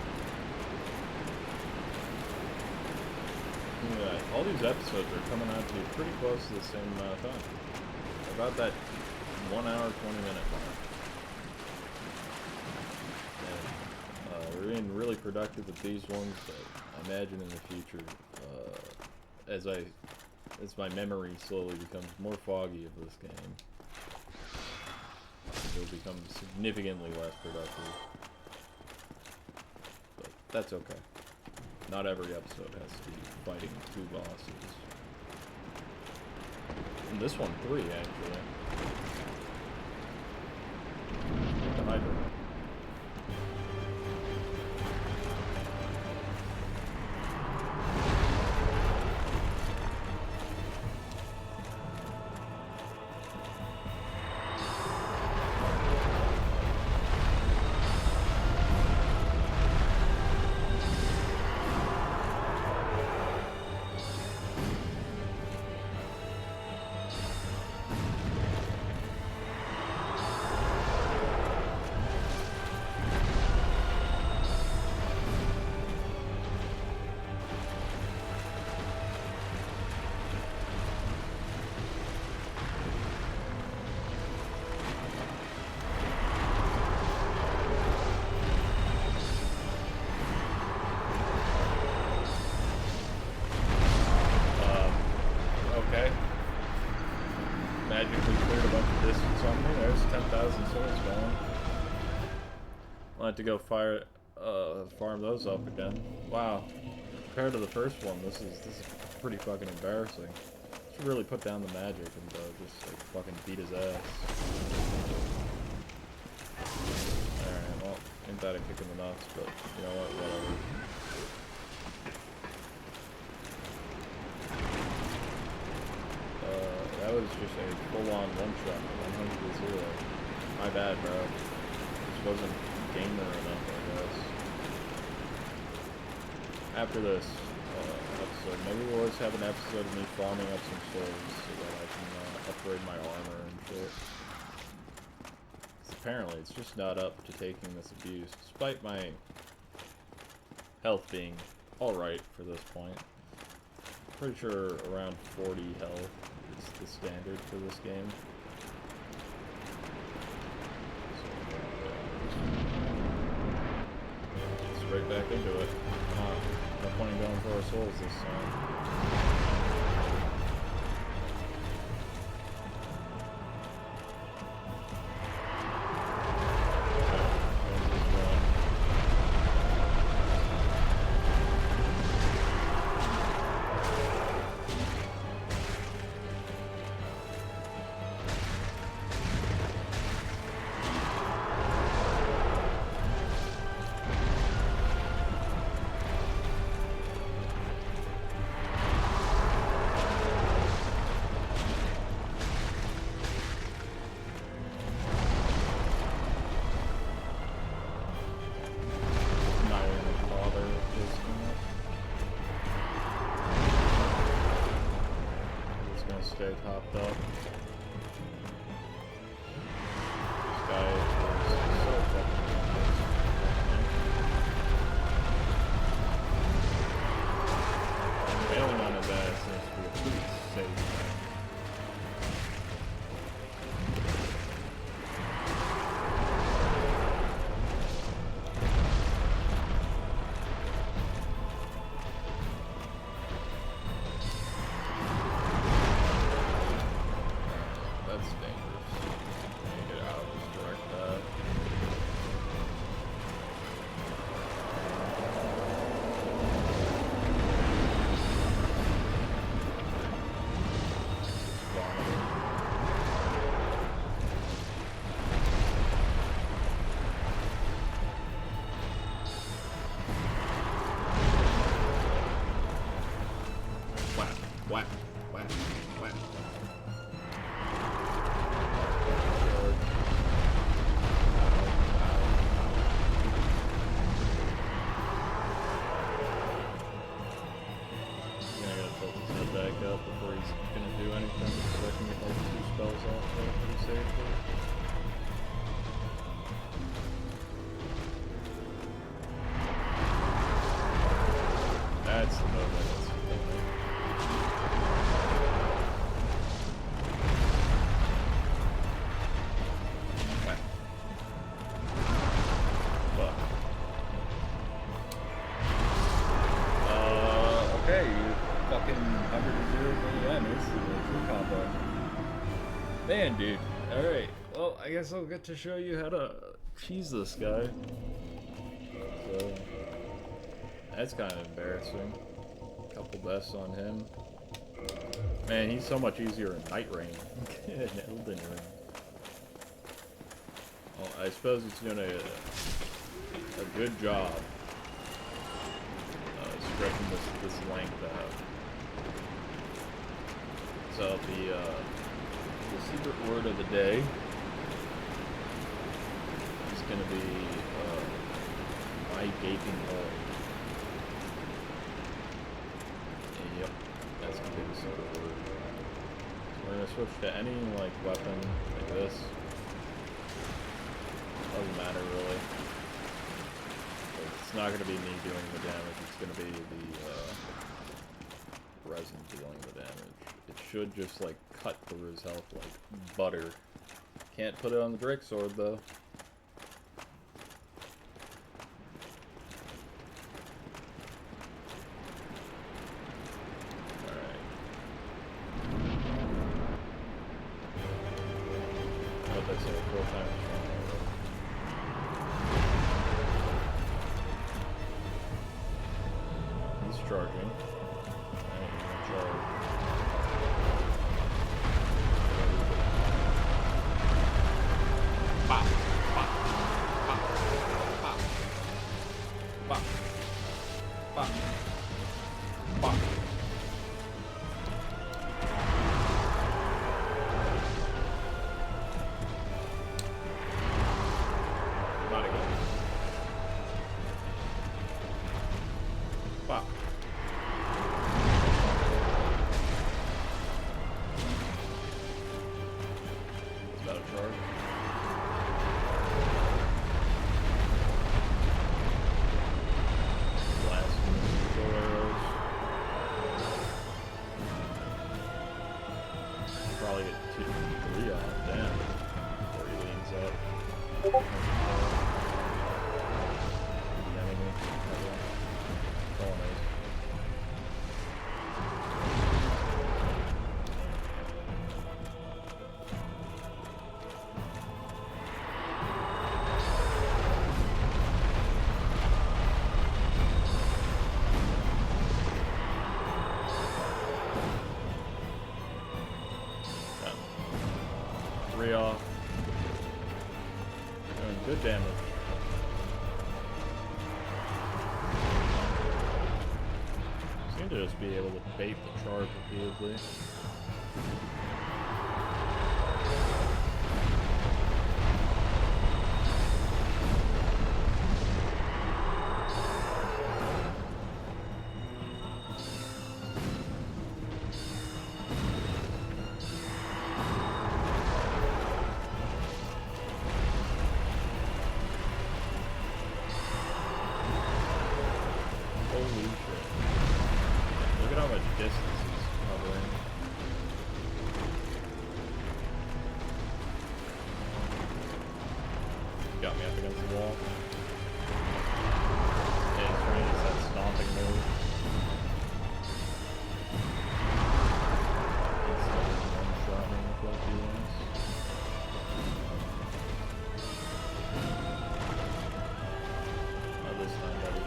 [SPEAKER 1] Yeah, all these episodes are coming out to pretty close to the same amount of time. About that 1 hour, 20-minute mark. We're being really productive with these ones, but I imagine in the future, as my memory slowly becomes more foggy of this game, it'll become significantly less productive. But that's okay. Not every episode has to be fighting 2 bosses. And this one, 3, actually. The Hydra. Magically cleared a bunch of distance on me. There's 10,000 souls gone. I'll have to go farm those up again. Wow. Compared to the first one, this is pretty fucking embarrassing. Should really put down the magic and just like fucking beat his ass. Alright, well, ain't that a kick in the nuts, but you know what, whatever. That was just a full-on one-shot, 100-0. My bad, bro. Just wasn't gamer enough, I guess. After this episode, maybe we'll just have an episode of me farming up some souls so that I can upgrade my armor and shit. 'Cause apparently, it's just not up to taking this abuse, despite my health being alright for this point. Pretty sure around 40 health is the standard for this game. So, straight back into it. No point in going for our souls this time. Stay topped up. This guy is so fucking good. Bailing on his ass seems to be a pretty safe thing. Man, dude. Alright. Well, I guess I'll get to show you how to cheese this guy. So, that's kind of embarrassing. Couple deaths on him. Man, he's so much easier in Night Rain than Elden Ring. Well, I suppose it's doing a good job stretching this length out. So the secret word of the day is going to be my gaping hole. Yep, that's going to be the secret word. So we're going to switch to any like weapon like this. Doesn't matter really. It's not going to be me doing the damage, it's going to be the resin dealing the damage. It should just like cut through his health like butter. Can't put it on the Drake sword though. Alright. What did I say? 4 times stronger. He's charging. Charge. Bop, bop, bop, bop, bop, bop, bop. Not again. Bop. It's about a charge. Probably get 2, 3 off, damn. Before he leans up. Off. Doing good damage. Seem to just be able to bait the charge repeatedly. Holy shit. Look at how much distance he's covering. Got me up against the wall. Yeah, he's trying to use that stomping move. Instead of one-shotting with like he wants. Not this time, buddy.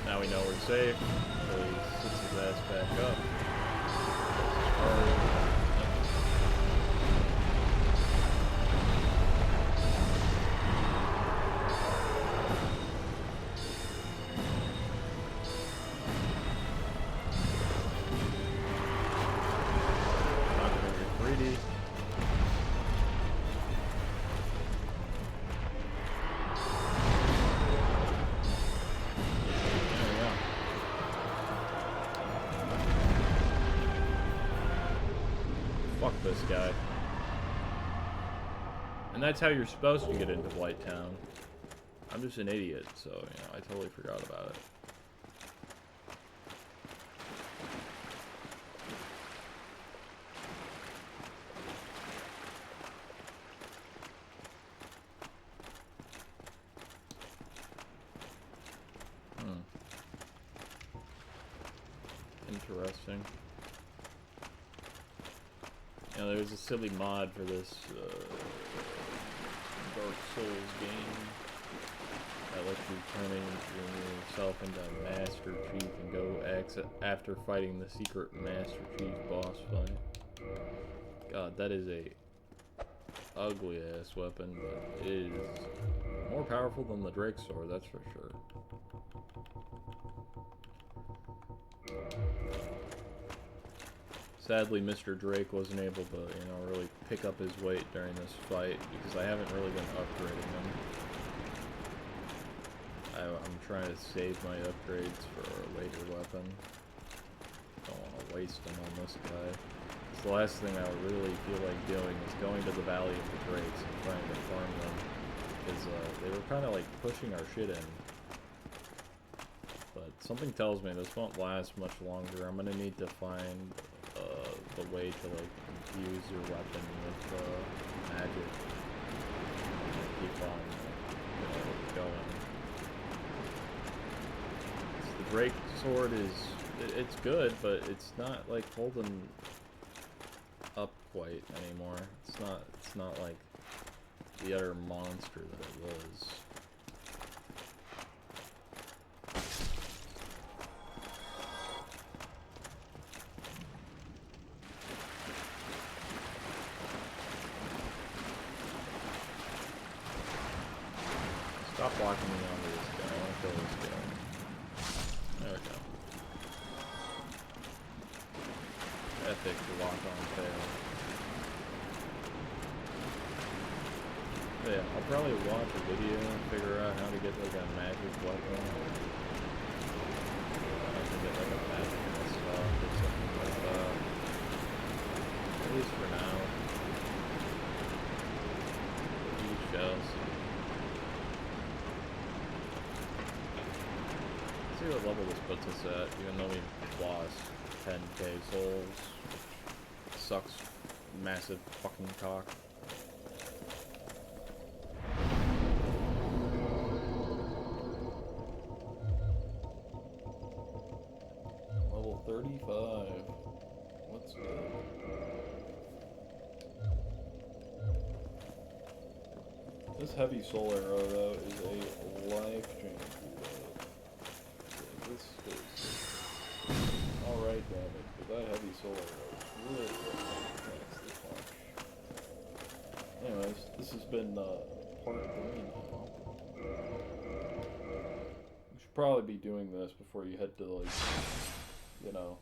[SPEAKER 1] Now we know we're safe, so he sits his ass back up. Not gonna get greedy. Fuck this guy. And that's how you're supposed to get into Blight Town. I'm just an idiot, so, you know, I totally forgot about it. interesting. You know, there's a silly mod for this Dark Souls game that lets you turn yourself into Master Chief and go after fighting the secret Master Chief boss fight. God, that is a ugly ass weapon, but it is more powerful than the Drake sword, that's for sure. Sadly, Mr. Drake wasn't able to, you know, really pick up his weight during this fight because I haven't really been upgrading him. I'm trying to save my upgrades for a later weapon. Don't want to waste them on this guy. So the last thing I would really feel like doing is going to the Valley of the Drakes and trying to farm them. Because they were kind of like pushing our shit in. But something tells me this won't last much longer. I'm going to need to find the way to like infuse your weapon with magic. And keep on, you know, going. The Drake sword is, it's good, but it's not like holding up quite anymore. It's not like the utter monster that it was. Stop blocking me onto this guy. I want to kill this guy. There we go. Epic lock-on fail. Yeah, I'll probably watch a video and figure out how to get like a magic weapon. I can get like a magic stuff or something like that. At least for now. Eat shells. Let's see what level this puts us at, even though we lost 10k souls. Which sucks. Massive fucking cock. Level 35. What's good? This heavy soul arrow, though, is a life-changing weapon. This is alright damage, but that heavy soul arrow is really attacks this much. Anyways, this has been part 3 now. We should probably be doing this before you head to, like, you know,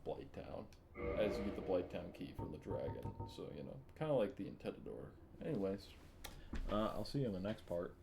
[SPEAKER 1] Blighttown. As you get the Blighttown key from the dragon. So, you know, kind of like the Intendador. Anyways, I'll see you in the next part.